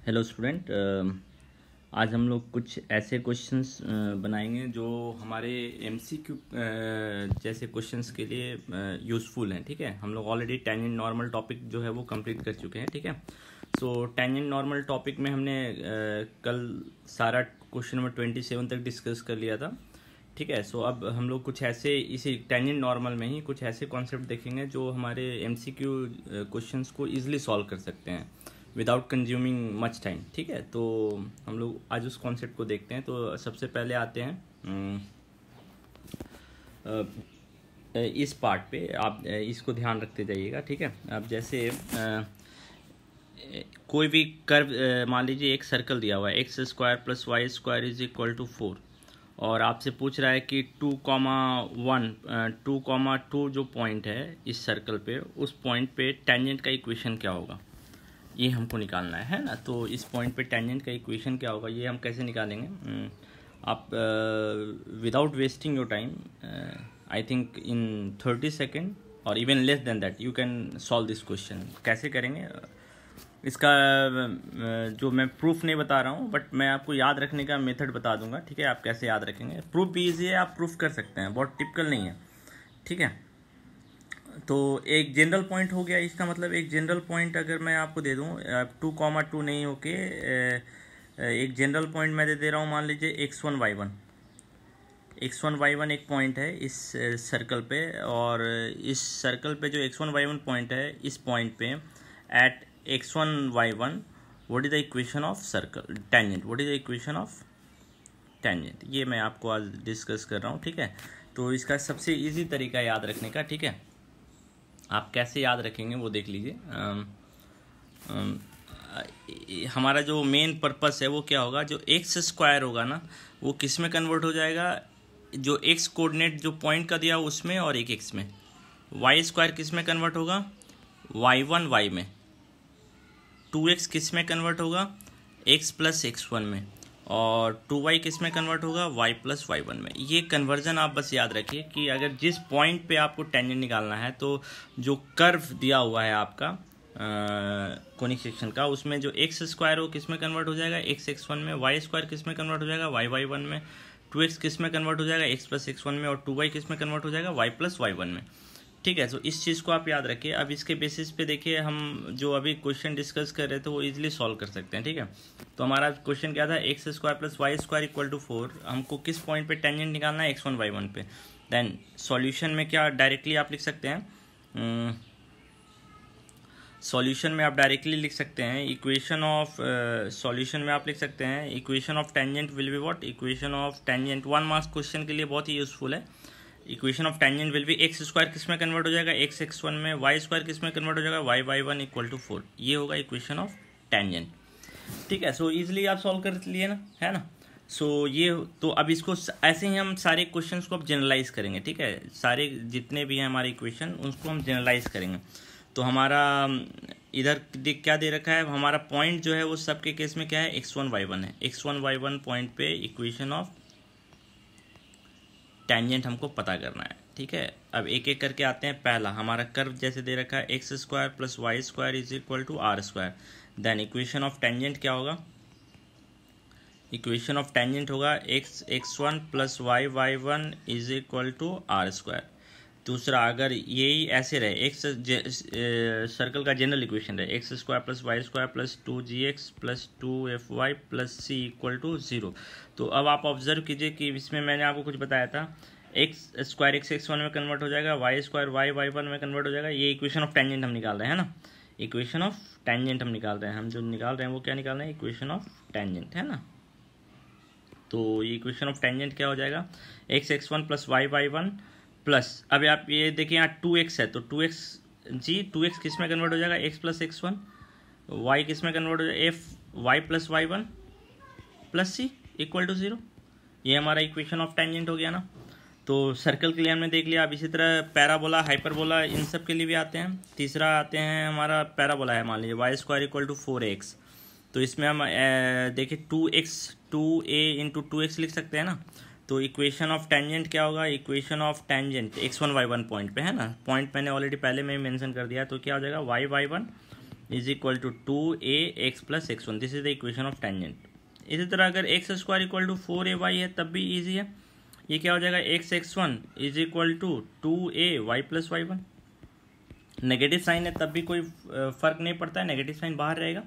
Hello student. आज हम लोग कुछ ऐसे क्वेश्चंस बनाएंगे जो हमारे एमसीक्यू जैसे क्वेश्चंस के लिए यूज़फुल हैं। ठीक है, हम लोग ऑलरेडी टेंजेंट नॉर्मल टॉपिक जो है वो कंप्लीट कर चुके हैं। ठीक है, सो टेंजेंट नॉर्मल टॉपिक में हमने कल सारा क्वेश्चन नंबर 27 तक डिस्कस कर लिया था। ठीक है, सो अब हम लोग कुछ ऐसे इसी टेंजेंट नॉर्मल में ही कुछ ऐसे कॉन्सेप्ट देखेंगे जो हमारे एमसीक्यू क्वेश्चंस को इजीली सॉल्व कर सकते हैं विदाउट कंज्यूमिंग मच टाइम। ठीक है, तो हम लोग आज उस कॉन्सेप्ट को देखते हैं। तो सबसे पहले आते हैं इस पार्ट पे, आप इसको ध्यान रखते जाइएगा। ठीक है, अब जैसे कोई भी कर्व, मान लीजिए एक सर्कल दिया हुआ है x square plus Y square is equal to 4, और आपसे पूछ रहा है कि 2,2 जो पॉइंट है इस सर्कल पे, उस पॉइंट पे टेंजेंट का इक्वेशन क्या होगा, ये हमको निकालना है ना। तो इस पॉइंट पे टेंजेंट का इक्वेशन क्या होगा, ये हम कैसे निकालेंगे। आप without wasting your time, I think in 30 second और even less than that you can solve this question. कैसे करेंगे इसका जो मैं प्रूफ नहीं बता रहा हूँ, बट मैं आपको याद रखने का मेथड बता दूंगा। ठीक है, आप कैसे याद रखेंगे। प्रूफ भी ईजी है, आप प्रूफ कर सकते हैं, बहुत टिपिकल नहीं है। ठीक है, तो एक जनरल पॉइंट हो गया। इसका मतलब एक जनरल पॉइंट अगर मैं आपको दे दूं, 2,2 नहीं होके एक जनरल पॉइंट मैं दे रहा हूं, मान लीजिए x1y1 एक पॉइंट है इस सर्कल पे, और इस सर्कल पे जो x1y1 पॉइंट है, इस पॉइंट पे at x1y1 what is the equation of circle tangent, what is the equation of tangent, ये मैं आपको आज डिस्कस कर रहा हूँ। ठीक है, तो इसका सबसे इजी तरीका याद रखने का, ठीक है, आप कैसे याद रखेंगे वो देख लीजिए। हमारा जो मेन पर्पस है वो क्या होगा, जो एक्स स्क्वायर होगा ना वो किस में कन्वर्ट हो जाएगा, जो एक्स कोऑर्डिनेट जो पॉइंट का दिया उसमें और एक एक्स में। वाई स्क्वायर किस में कन्वर्ट होगा, y1 y में। 2x किस में कन्वर्ट होगा, x प्लस x1 में। और 2y किस में कन्वर्ट होगा, y प्लस y1 में। ये कन्वर्जन आप बस याद रखिए कि अगर जिस पॉइंट पे आपको टेंजेंट निकालना है, तो जो कर्व दिया हुआ है आपका कोनिक सेक्शन का, उसमें जो एक्स स्क्वायर हो किस में कन्वर्ट हो जाएगा, एक्स x1 में। वाई स्क्वायर किस में कन्वर्ट हो जाएगा, y y1 में। 2x किस में कन्वर्ट हो जाएगा, x प्लस x1 में। और 2y किस में कन्वर्ट हो जाएगा, y प्लस y1 में। ठीक है, तो इस चीज़ को आप याद रखिए। अब इसके बेसिस पे देखिए, हम जो अभी क्वेश्चन डिस्कस कर रहे थे वो इजीली सॉल्व कर सकते हैं। ठीक है, तो हमारा क्वेश्चन क्या था, X square plus Y square equal to 4। हमको किस पॉइंट पे टेंजेंट निकालना है, x1 y1 पे। देन सॉल्यूशन में क्या डायरेक्टली आप लिख सकते हैं, सॉल्यूशन में आप डायरेक्टली लिख सकते हैं इक्वेशन ऑफ, सॉल्यूशन में आप लिख सकते हैं equation of tangent will be what, equation of tangent 1 marks question के लिए बहुत ही यूजफुल है। Equation of tangent will be x square किस में कन्वर्ट हो जाएगा, एक्स x1 में। वाई स्क्वायर किस में कन्वर्ट हो जाएगा, वाई y1 इक्वल टू 4। ये होगा इक्वेशन ऑफ टेंजेंट। ठीक है, सो इजीली आप सॉल्व कर लिए ना, है ना। सो ये तो अब इसको ऐसे ही हम सारे क्वेश्चंस को अब जनरलाइज करेंगे। ठीक है, सारे जितने भी हैं हमारे इक्वेशन उनको हम जनरलाइज करेंगे। तो हमारा इधर क्या दे रखा है, हमारा पॉइंट जो है वो सबके केस में क्या है, x1 y1 है। x1 y1 पॉइंट पे इक्वेशन ऑफ टेंजेंट हमको पता करना है। ठीक है, अब एक एक करके आते हैं। पहला हमारा कर्व जैसे दे रखा है, x square plus Y square is equal to are square. Then equation of tangent क्या होगा, इक्वेशन ऑफ टेंजेंट होगा x1 plus y1 is equal to are square. दूसरा, अगर यही ऐसे रहे, एक्स सर्कल का जनरल इक्वेशन रहे, X square plus Y square plus 2gx plus 2fy plus c equal to 0। तो अब आप ऑब्जर्व कीजिए कि इसमें मैंने आपको कुछ बताया था, एक्स स्क्वायर एक्स x1 में कन्वर्ट हो जाएगा, वाई स्क्वायर वाई y1 में कन्वर्ट हो जाएगा। ये इक्वेशन ऑफ टेंजेंट हम निकाल रहे हैं ना, इक्वेशन ऑफ टेंजेंट हम निकाल रहे हैं। हम जो निकाल रहे हैं वो क्या निकाल रहे हैं, इक्वेशन ऑफ टेंजेंट, है ना। तो ये इक्वेशन ऑफ टेंजेंट क्या हो जाएगा, x x1 plus Y y1 plus, अब आप ये देखिए यहाँ 2x है, तो 2x किस में कन्वर्ट हो जाएगा, x प्लस x1। y किस में कन्वर्ट हो जाएगा, y plus y1 plus c equal to 0। ये हमारा इक्वेशन ऑफ टेंजेंट हो गया ना। तो सर्कल के लिए हमने देख लिया। अब इसी तरह पैराबोला, हाइपरबोला, इन सब के लिए भी आते हैं। तीसरा आते हैं हमारा पैराबोला है, मान लीजिए Y square equal to 4x। तो इसमें हम देखिए 2a इंटू 2x लिख सकते हैं ना। तो इक्वेशन ऑफ टेंजेंट क्या होगा, equation of tangent x1 y1 point पे है ना, पॉइंट मैंने ऑलरेडी पहले में ही मेंशन कर दिया। तो क्या हो जाएगा, y y1 is equal to 2ax plus x1, this is the equation of tangent. इसी तरह अगर x square equal to 4ay है तब भी ईजी है। ये क्या हो जाएगा, x(x1) is equal to 2ay plus y1। Negative sign है तब भी कोई फर्क नहीं पड़ता है, नेगेटिव साइन बाहर रहेगा।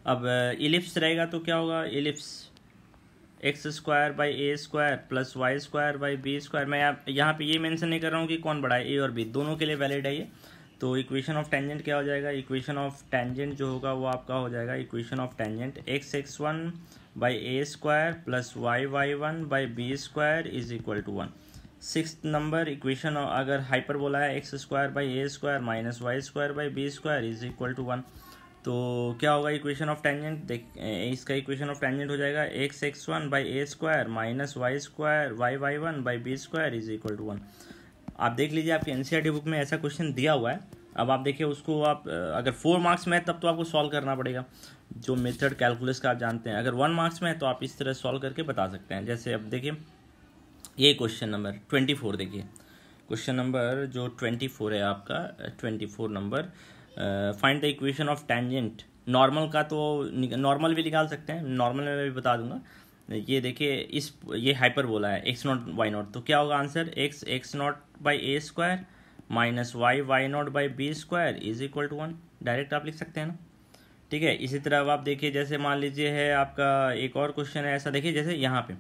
अब इलिप्स रहेगा तो क्या होगा, ellipse X square by A square plus Y square by B square. मैं यहाँ पे ये मेंशन नहीं कर रहा हूँ कि कौन बड़ा है, ए और बी दोनों के लिए वैलिड है ये। तो इक्वेशन ऑफ टेंजेंट क्या हो जाएगा, इक्वेशन ऑफ टेंजेंट जो होगा वो आपका हो जाएगा equation of tangent x(x1) by A square plus y(y1) by B square is equal to 1। 6th number equation अगर हाइपर बोला है x square by A square minus Y square by B square is equal to 1। तो क्या होगा equation of tangent, देख इसका equation of tangent हो जाएगा x(x1) by A square minus Y square y(y1) by B square is equal to 1। आप देख लीजिए आपकी एनसीईआरटी बुक में ऐसा क्वेश्चन दिया हुआ है। अब आप देखिए उसको, आप अगर 4 मार्क्स में है तब तो आपको सॉल्व करना पड़ेगा, जो मेथड कैलकुलस का आप जानते हैं। अगर 1 मार्क्स में है तो आप इस तरह सॉल्व करके बता सकते हैं। जैसे अब देखिए ये क्वेश्चन नंबर 24, देखिए क्वेश्चन नंबर जो 24 है आपका 24 number, find the equation of tangent. Normal का तो नॉर्मल भी निकाल सकते हैं, नॉर्मल में भी बता दूंगा। ये देखिए ये हाइपर बोला है x0 y0, तो क्या होगा answer, x(x0) by A square minus y(y0) by B square is equal to 1। Direct आप लिख सकते हैं ना, ठीक है। इसी तरह अब आप देखिए, जैसे मान लीजिए है आपका एक और क्वेश्चन है ऐसा, देखिए जैसे यहाँ पे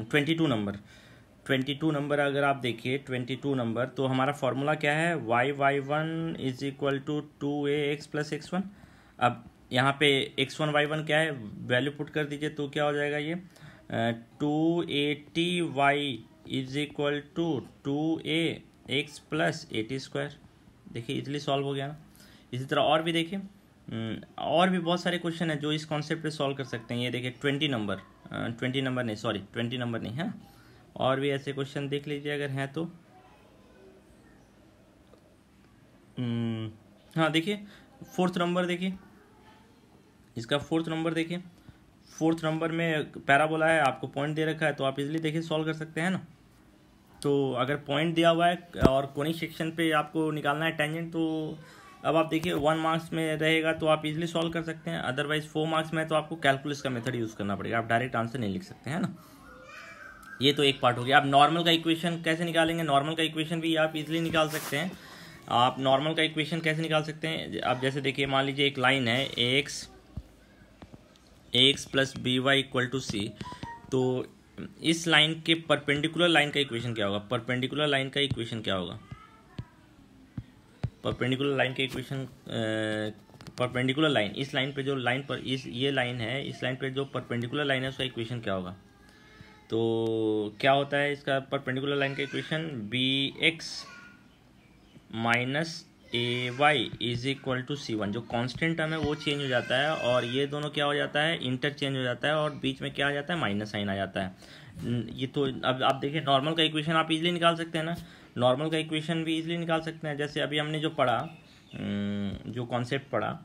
22 नंबर अगर आप देखिए 22 नंबर, तो हमारा फॉर्मूला क्या है, y(y1) is equal to 2ax plus x1। अब यहाँ पे x1 y1 क्या है, वैल्यू पुट कर दीजिए तो क्या हो जाएगा ये 280y is equal to 2ax plus 80 square. देखिए इजली सॉल्व हो गया ना। इसी तरह और भी देखिए और भी बहुत सारे क्वेश्चन हैं जो इस कॉन्सेप्ट पे सॉल्व कर सकते हैं। ये देखिए 20 नंबर नहीं है, और भी ऐसे क्वेश्चन देख लीजिए अगर हैं तो। हाँ देखिए 4th नंबर, देखिए इसका 4th नंबर देखिए, 4th नंबर में पैराबोला है, आपको पॉइंट दे रखा है तो आप इजीली देखिए सॉल्व कर सकते हैं ना। तो अगर पॉइंट दिया हुआ है और कोनिक सेक्शन पे आपको निकालना है टेंजेंट, तो अब आप देखिए 1 मार्क्स में रहेगा तो आप इजीली सॉल्व कर सकते हैं। अदरवाइज 4 मार्क्स में तो आपको कैलकुलस का मेथड यूज़ करना पड़ेगा, आप डायरेक्ट आंसर नहीं लिख सकते हैं ना। ये तो एक पार्ट हो गया। आप नॉर्मल का इक्वेशन कैसे निकालेंगे, नॉर्मल का इक्वेशन भी आप इजीली निकाल सकते हैं। आप नॉर्मल का इक्वेशन कैसे निकाल सकते हैं, आप जैसे देखिए मान लीजिए एक लाइन है ax plus by equal to c, तो इस लाइन के परपेंडिकुलर लाइन का इक्वेशन क्या होगा, परपेंडिकुलर लाइन का इक्वेशन क्या होगा, परपेंडिकुलर लाइन के इक्वेशन, परपेंडिकुलर लाइन, इस लाइन पे जो लाइन पर ये लाइन है, इस लाइन पे जो परपेंडिकुलर लाइन है उसका इक्वेशन क्या होगा। तो क्या होता है इसका परपेंडिकुलर लाइन का equation, bx minus ay is equal to c1। जो कांस्टेंट टर्म है वो चेंज हो जाता है और ये दोनों क्या हो जाता है, इंटरचेंज हो जाता है और बीच में क्या आ जाता है, माइनस साइन आ जाता है। ये तो अब आप देखिए नॉर्मल का इक्वेशन आप इजीली निकाल सकते हैं ना, नॉर्मल का इक्वेशन भी इजीली निकाल सकते हैं। जैसे अभी हमने जो पढ़ा, जो कॉन्सेप्ट पढ़ा,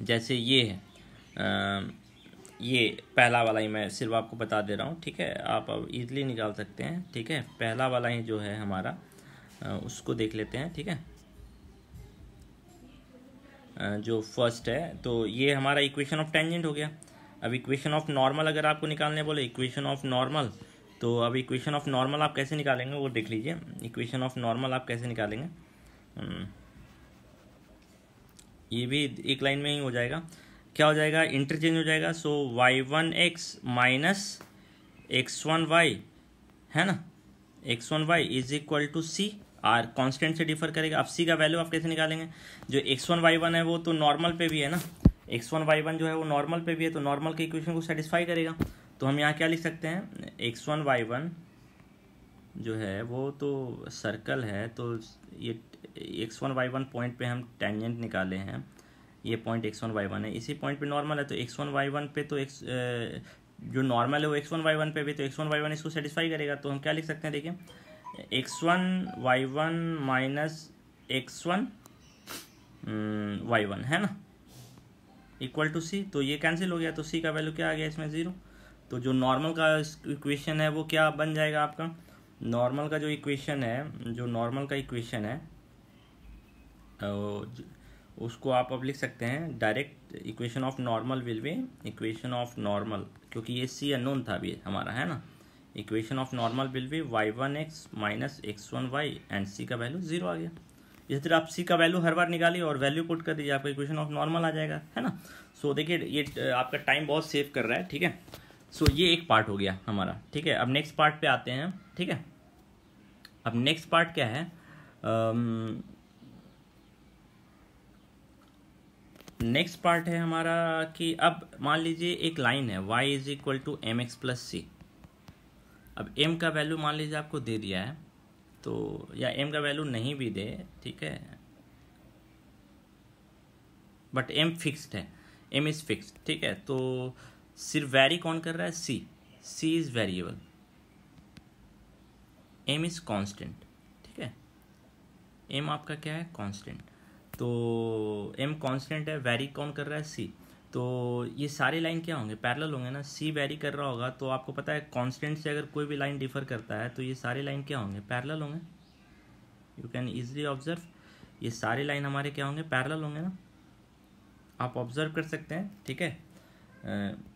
जैसे ये है, ये पहला वाला ही मैं सिर्फ आपको बता दे रहा हूँ, ठीक है। आप अब इजीली निकाल सकते हैं, ठीक है। पहला वाला ही जो है हमारा उसको देख लेते हैं, ठीक है। जो फर्स्ट है, तो ये हमारा इक्वेशन ऑफ टेंजेंट हो गया। अब इक्वेशन ऑफ नॉर्मल अगर आपको निकालने बोले, इक्वेशन ऑफ नॉर्मल, तो अब इक्वेशन ऑफ नॉर्मल आप कैसे निकालेंगे वो देख लीजिए। इक्वेशन ऑफ नॉर्मल आप कैसे निकालेंगे, ये भी एक लाइन में ही हो जाएगा। क्या हो जाएगा, इंटरचेंज हो जाएगा। सो y1x माइनस x1y है ना, x1y is equal to c, आर कांस्टेंट से डिफर करेगा। अब c का वैल्यू आप कैसे निकालेंगे, जो x1y1 है वो तो नॉर्मल पे भी है ना, x1y1 जो है वो नॉर्मल पे भी है, तो नॉर्मल के इक्वेशन को सेटिस्फाई करेगा। तो हम यहाँ क्या लिख सकते हैं, x1y1 जो है वो तो सर्कल है, तो ये x1y1 पॉइंट पे हम टेंजेंट निकाले हैं, ये पॉइंट x1y1 है, इसी पॉइंट पे नॉर्मल है, तो x1y1 पे तो जो नॉर्मल है वो x1y1 पे भी, तो x1y1 इसको सेटिस्फाई करेगा। तो हम क्या लिख सकते हैं, देखिए x1y1 माइनस x1y1 है ना, इक्वल टू c। तो ये कैंसिल हो गया, तो c का वैल्यू क्या आ गया इसमें 0। तो जो नॉर्मल का इक्वेशन है वो क्या बन जाएगा आपका, नॉर्मल का जो इक्वेशन है, जो नॉर्मल का इक्वेशन है उसको आप अब लिख सकते हैं direct equation of normal will be equation of normal, क्योंकि ये सी अननोन था अभी हमारा, है ना। Equation of normal will be y1x minus x1y and c का वैल्यू 0 आ गया। इसी तरह आप सी का वैल्यू हर बार निकालिए और वैल्यू पुट कर दीजिए, आपका इक्वेशन ऑफ नॉर्मल आ जाएगा, है ना। सो देखिए ये आपका टाइम बहुत सेव कर रहा है, ठीक है। सो ये एक पार्ट हो गया हमारा, ठीक है। अब नेक्स्ट पार्ट पे आते हैं, ठीक है। अब नेक्स्ट पार्ट क्या है, नेक्स्ट पार्ट है हमारा कि अब मान लीजिए एक लाइन है y is equal to m x plus c. अब m का वैल्यू मान लीजिए आपको दे दिया है, तो या m का वैल्यू नहीं भी दे, ठीक है, बट m फिक्स्ड है, m इज फिक्स्ड, ठीक है। तो सिर्फ वेरी कौन कर रहा है, c is variable, m is constant, ठीक है। m आपका क्या है, कांस्टेंट। तो m कांस्टेंट है, वेरी कौन कर रहा है, c। तो ये सारे लाइन क्या होंगे, पैरेलल होंगे ना। c वेरी कर रहा होगा, तो आपको पता है कांस्टेंट से अगर कोई भी लाइन डिफर करता है तो ये सारे लाइन क्या होंगे, पैरेलल होंगे। यू कैन इजीली ऑब्जर्व, ये सारे लाइन हमारे क्या होंगे, पैरेलल होंगे ना, आप ऑब्जर्व कर सकते हैं, ठीक है।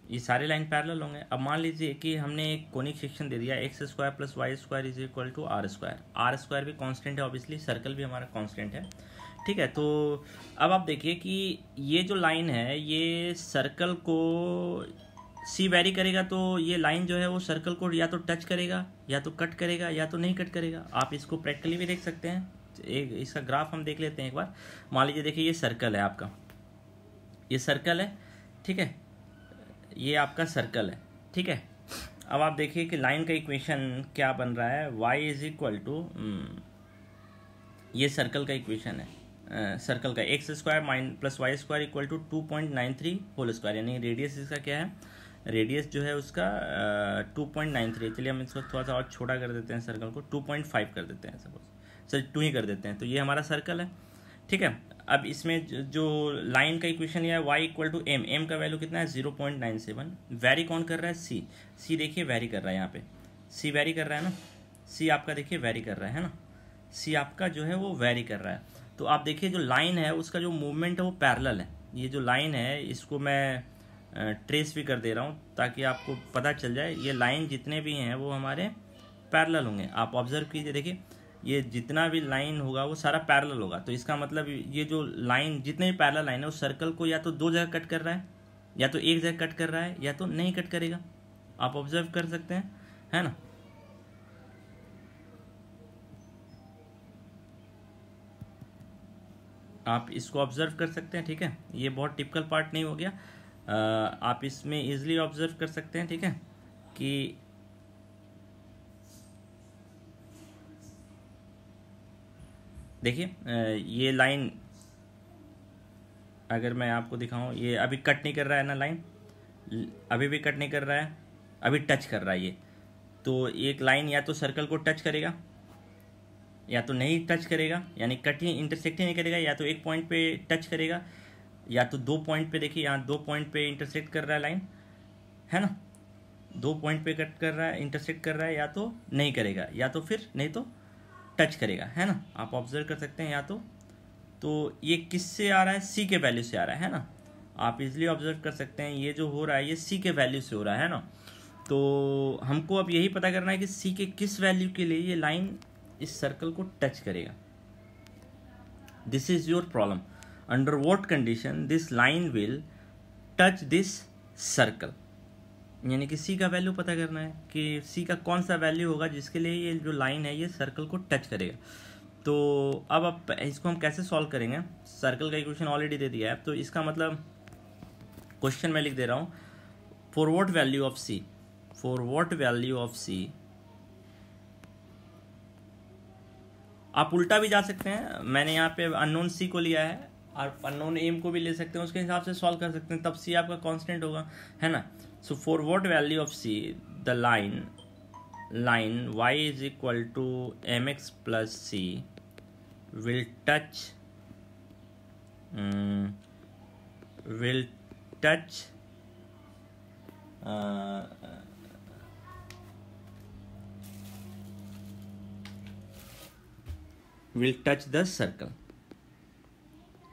ये सारे लाइन पैरेलल होंगे। अब मान लीजिए कि हमने एक कोनिक सेक्शन दे दिया, X square plus Y square is equal to are square. Are square भी कांस्टेंट है ऑब्वियसली, सर्कल भी हमारा कांस्टेंट है, ठीक है। तो अब आप देखिए कि ये जो लाइन है ये सर्कल को सी वेरी करेगा, तो ये लाइन जो है वो सर्कल को या तो टच करेगा, या तो कट करेगा, या तो नहीं कट करेगा। आप इसको प्रैक्टिकली भी देख सकते हैं, एक इसका ग्राफ हम देख लेते हैं एक बार। मान लीजिए देखिए ये सर्कल है आपका, ये सर्कल है, ठीक है, ये आपका सर्कल है, ठीक है। अब आप देखिए कि लाइन का इक्वेशन क्या बन रहा है, y इज इक्वल टू, ये सर्कल का इक्वेशन है, सर्कल का X square plus Y square equal to 2.93 whole square, यानी रेडियस इसका क्या है, रेडियस जो है उसका 2.93। चलिए हम इसको थोड़ा सा और छोटा कर देते हैं, सर्कल को 2.5 कर देते हैं, सपोज सर 2 ही कर देते हैं। तो ये हमारा सर्कल है, ठीक है। अब इसमें जो लाइन का इक्वेशन यह है y इक्वल टू एम का वैल्यू कितना है 0.97। वेरी कौन कर रहा है, सी देखिए वेरी कर रहा है, यहाँ पे सी वेरी कर रहा है ना, सी आपका देखिए वेरी कर रहा है ना, सी आपका जो है वो वेरी कर रहा है। तो आप देखिए जो लाइन है उसका जो मूवमेंट है वो पैरेलल है। ये जो लाइन है इसको मैं ट्रेस भी कर दे रहा हूँ ताकि आपको पता चल जाए, ये लाइन जितने भी हैं वो हमारे पैरेलल होंगे। आप ऑब्जर्व कीजिए, देखिए ये जितना भी लाइन होगा वो सारा पैरेलल होगा। तो इसका मतलब ये जो लाइन जितने भी पैरेलल लाइन है उस सर्कल को या तो दो जगह कट कर रहा है, या तो एक जगह कट कर रहा है, या तो नहीं कट करेगा। आप ऑब्जर्व कर सकते हैं, है ना। आप इसको ऑब्जर्व कर सकते हैं, ठीक है। ये बहुत टिपिकल पार्ट नहीं हो गया, आप इसमें इजीली ऑब्जर्व कर सकते हैं, ठीक है, कि देखिए ये लाइन अगर मैं आपको दिखाऊं, ये अभी कट नहीं कर रहा है ना लाइन, अभी भी कट नहीं कर रहा है, अभी टच कर रहा है ये। तो एक लाइन या तो सर्कल को टच करेगा या तो नहीं टच करेगा, यानी कट ही इंटरसेक्ट ही नहीं करेगा, या तो एक पॉइंट पे टच करेगा या तो दो पॉइंट पे। देखिए यहाँ दो पॉइंट पे इंटरसेक्ट कर रहा है लाइन, है ना, दो पॉइंट पे कट कर रहा है, इंटरसेक्ट कर रहा है, या तो नहीं करेगा, या तो फिर नहीं तो टच करेगा, है ना। आप ऑब्जर्व कर सकते हैं, या तो ये किससे आ रहा है, सी के वैल्यू से आ रहा है ना। आप इजीली ऑब्जर्व कर सकते हैं ये जो हो रहा है ये सी के वैल्यू से हो रहा है ना। तो हमको अब यही पता करना है कि सी के किस वैल्यू के लिए ये लाइन इस सर्कल को टच करेगा। This is your problem, under what condition this line will touch this circle, यानी कि सी का वैल्यू पता करना है कि सी का कौन सा वैल्यू होगा जिसके लिए ये जो लाइन है ये सर्कल को टच करेगा। तो अब आप इसको हम कैसे सॉल्व करेंगे, सर्कल का इक्वेशन ऑलरेडी दे दिया है, तो इसका मतलब क्वेश्चन में लिख दे रहा हूँ, for what value of c, for what value of c. आप उल्टा भी जा सकते हैं, मैंने यहाँ पे अननोन सी को लिया है, और अननोन एम को भी ले सकते हैं, उसके हिसाब से सॉल्व कर सकते हैं, तब सी आपका कांस्टेंट होगा, है ना। So for what value of see the line y is equal to m x plus C will touch the circle,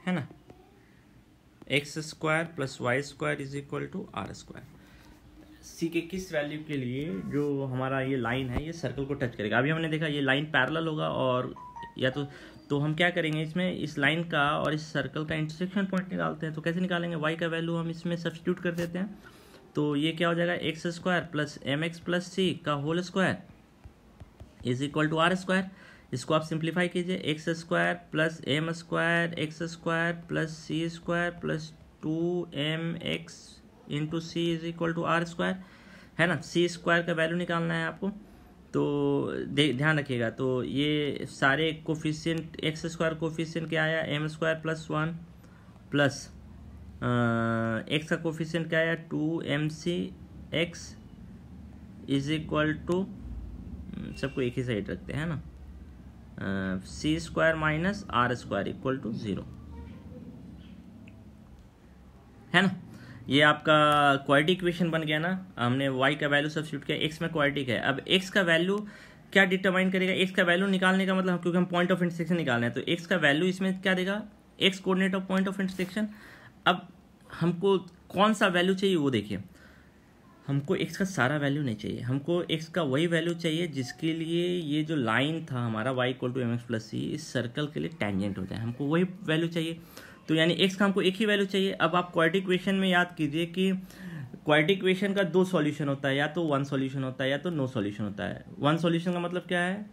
है ना। X square plus Y square is equal to are square. सी के किस value के लिए जो हमारा ये line है ये सर्कल को टच करेगा। अभी हमने देखा ये लाइन पैरेलल होगा और या तो हम क्या करेंगे इसमें, इस लाइन का और इस सर्कल का इंटरसेक्शन पॉइंट निकालते हैं। तो कैसे निकालेंगे, वाई का वैल्यू हम इसमें सब्स्टिट्यूट कर देते हैं। तो ये क्या हो जाएगा, x square plus m x plus c का whole square is equal to are square. इसको आप सिंप्लीफाई कीजिए, x square plus m square x square plus c square plus 2mx into c is equal to are square, है ना। C square का value निकालना है आपको, तो ध्यान रखिएगा। तो ये सारे कोफिशिएंट, एक्स स्क्वायर कोफिशिएंट क्या आया, M square plus 1 plus X का कोफिशिएंट क्या आया 2mc x is equal to, सबको एक ही साइड रखते हैं ना, c square minus are square equal to 0, है ना। ये आपका क्वाड्रेटिक इक्वेशन बन गया ना। हमने y का वैल्यू सब्स्टिट्यूट किया, x में क्वाड्रेटिक है। अब x का वैल्यू क्या डिटरमाइन करेगा, x का वैल्यू निकालने का मतलब, क्योंकि हम पॉइंट ऑफ इंटरसेक्शन निकालना है, तो x का वैल्यू इसमें क्या देगा, x coordinate of point of intersection. अब हमको कौन सा वैल्यू चाहिए वो देखिए, हमको x का सारा वैल्यू नहीं चाहिए, हमको x का वही वैल्यू चाहिए जिसके लिए ये जो लाइन था हमारा y equal to m x plus c इस सर्कल के लिए टेंजेंट हो जाए, हमको वही वैल्यू चाहिए। तो यानी x का हमको एक ही वैल्यू चाहिए। अब आप क्वाड्रेटिक इक्वेशन में याद कीजिए कि क्वाड्रेटिक इक्वेशन का 2 सॉल्यूशन होता है, या तो 1 सॉल्यूशन होता है या तो नो सॉल्यूशन होता है। 1 सॉल्यूशन का मतलब क्या है,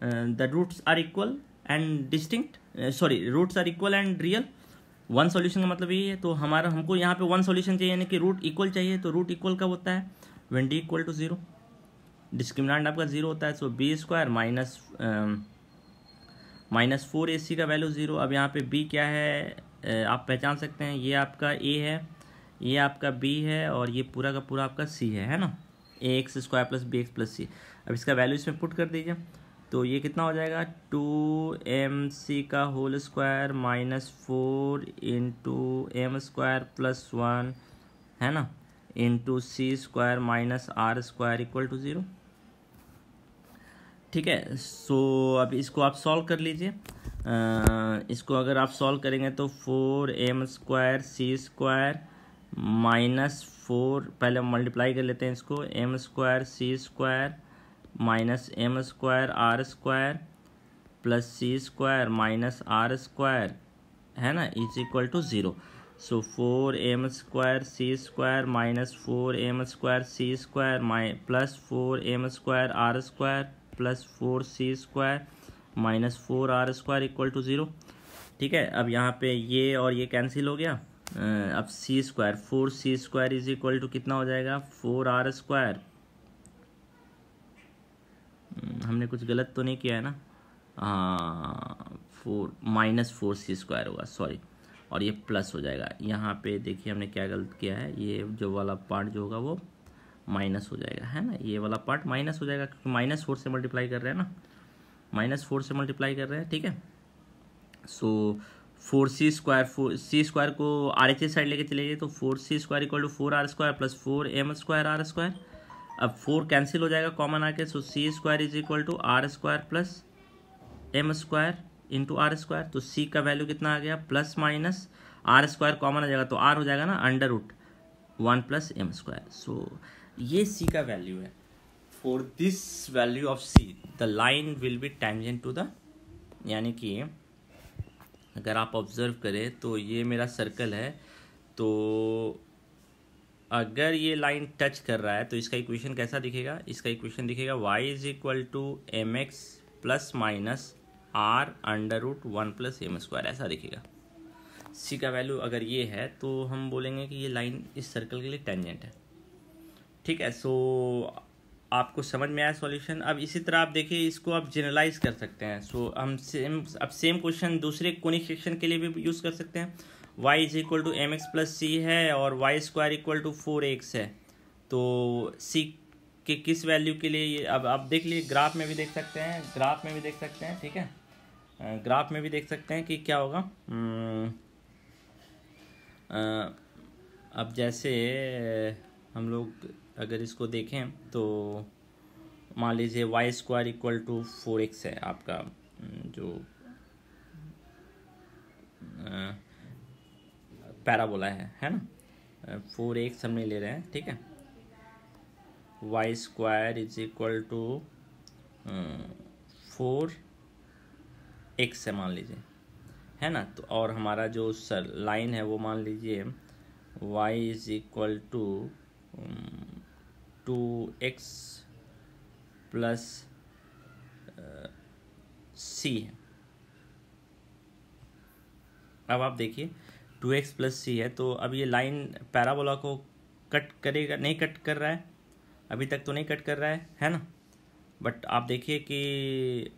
the roots are equal and distinct, sorry roots are equal and real. 1 solution का मतलब यही है। तो हमको यहाँ पे 1 सॉल्यूशन चाहिए, यानी कि रूट इक्वल चाहिए। तो रूट इक्वल कब होता है, when D equal to 0, discriminant आपका 0 होता है। सो बी स्क्वायर माइनस 4ac का वैल्यू 0। अब यहाँ पे b क्या है, आप पहचान सकते हैं, ये आपका a है, ये आपका b है और ये पूरा का पूरा आपका c है ना, ax square plus b x plus c. अब इसका वैल्यू इसमें पुट कर दीजिए, तो ये कितना हो जाएगा 2mc का whole square minus 4 into M square plus 1, है ना, into C square minus are square equal to 0। ठीक है। सो अब इसको आप सॉल्व कर लीजिए। इसको अगर आप सॉल्व करेंगे तो 4m square c square minus 4, पहले हम मल्टीप्लाई कर लेते हैं इसको, m square c square minus m square are square plus c square minus are square, है ना, is equal to 0। So 4m square c square minus 4m square c square plus 4m square are square plus 4c square minus 4r square equal to 0। ठीक है। अब यहाँ पे ये और ये कैंसिल हो गया। अब c square 4c square is equal to कितना हो जाएगा 4r स्क्वायर। हमने कुछ गलत तो नहीं किया है ना, हाँ, 4 माइनस 4c स्क्वायर होगा, सॉरी, और ये प्लस हो जाएगा। यहाँ पे देखिए हमने क्या गलत किया है, ये जो वाला पार्ट जो होगा वो माइनस हो जाएगा, है ना, ये वाला पार्ट माइनस हो जाएगा क्योंकि माइनस 4 से मल्टीप्लाई कर रहे हैं ना, माइनस 4 से मल्टीप्लाई कर रहे हैं। ठीक है। So 4c square, 4c square को आर एच साइड लेके चले गए तो 4c square equal to 4r square plus 4m square are square. अब 4 कैंसिल हो जाएगा कॉमन आके, so c square is equal to are square plus m square into r square. तो c का वैल्यू कितना आ गया, plus minus are square common आ जाएगा तो r हो जाएगा ना under root 1 plus m square. So ये c का वैल्यू है। For this value of c the line will be tangent to the, यानी कि अगर आप ऑब्जर्व करें तो ये मेरा सर्कल है, तो अगर ये लाइन टच कर रहा है तो इसका इक्वेशन कैसा दिखेगा, इसका इक्वेशन दिखेगा y is equal to m x plus minus r under root 1 plus m square, ऐसा दिखेगा। c का वैल्यू अगर ये है तो हम बोलेंगे कि ये लाइन इस सर्कल के लिए टेंजेंट है। ठीक है। सो आपको समझ में आया सॉल्यूशन। अब इसी तरह आप देखिए, इसको आप जनरलाइज कर सकते हैं। सो हम सेम क्वेश्चन दूसरे कोनिक सेक्शन के लिए भी यूज़ कर सकते हैं। y is equal to m x plus c है और y square equal to 4x है, तो c के किस वैल्यू के लिए ये, अब आप देख लीजिए, ग्राफ में भी देख सकते हैं, ग्राफ में भी देख सकते हैं। ठीक है, ग्राफ में भी देख सकते हैं कि क्या होगा। अब जैसे हम लोग अगर इसको देखें तो मान लीजिए y square equal to 4x है आपका, जो पैराबोला है ना, 4x हमने ले रहे हैं, ठीक है। Y square is equal to 4x है मान लीजिए, है ना। तो और हमारा जो सर लाइन है वो मान लीजिए y is equal to 2x plus c है। अब आप देखिए 2x प्लस c है, तो अब ये लाइन पैराबोला को कट करेगा, नहीं कट कर रहा है, अभी तक तो नहीं कट कर रहा है ना। बट आप देखिए कि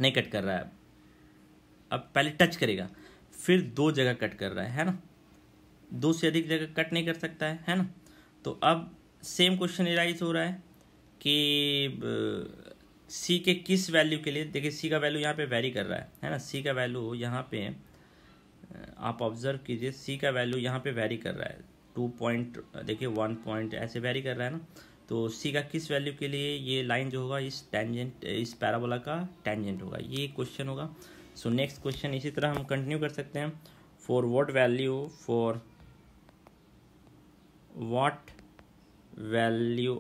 नहीं कट कर रहा है, अब पहले टच करेगा, फिर 2 जगह कट कर रहा है ना, 2 से अधिक जगह कट नहीं कर सकता है ना। तो अब सेम क्वेश्चन एराइज हो रहा है कि सी के किस वैल्यू के लिए, देखिए सी का वैल्यू यहाँ पे वेरी कर रहा है ना, सी का वैल्यू यहाँ पे आप ऑब्जर्व कीजिए, सी का वैल्यू यहाँ पे वेरी कर रहा है, 2 पॉइंट देखिए 1 पॉइंट ऐसे वेरी कर रहा है ना। तो सी का किस वैल्यू के लिए ये लाइन जो होगा इस टेंजेंट, इस पैराबोला का टेंजेंट होगा, ये क्वेश्चन होगा। सो नेक्स्ट क्वेश्चन इसी तरह हम कंटिन्यू कर सकते हैं। For what value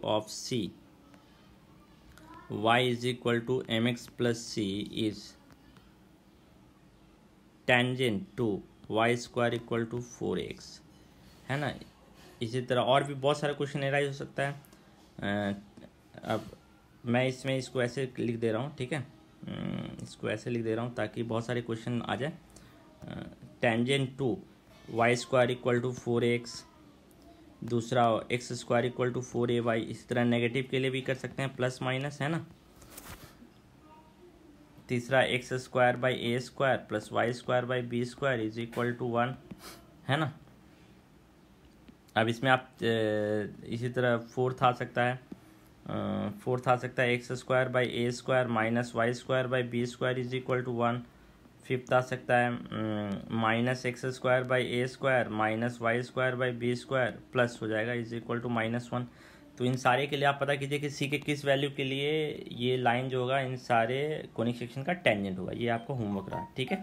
of c y is equal to mx plus c is tangent to y square equal to 4x, है ना। इसी तरह और भी बहुत सारे क्वेश्चन एराइज हो सकता है। अब मैं इसमें इसको ऐसे लिख दे रहा हूँ, ठीक है, इसको ऐसे लिख दे रहा हूँ ताकि बहुत सारे क्वेश्चन आ जाए। Tangent to y square equal to 4x, दूसरा x square equal to 4ay, इसी तरह नेगेटिव के लिए भी कर सकते हैं, प्लस माइनस, है ना। तीसरा x square by A square plus Y square by B square is equal to 1, है ना। अब इसमें आप इसी तरह फोर्थ आ सकता है x square by A square minus Y square by B square is equal to 1। Fifth आ सकता है minus x square by A square minus Y square by B square plus हो जाएगा इज इक्वल टू -1। तो इन सारे के लिए आप पता कीजिए कि सी के किस वैल्यू के लिए ये लाइन जो होगा इन सारे कोनिक सेक्शन का टेंजेंट होगा। ये आपका होमवर्क रहा, ठीक है।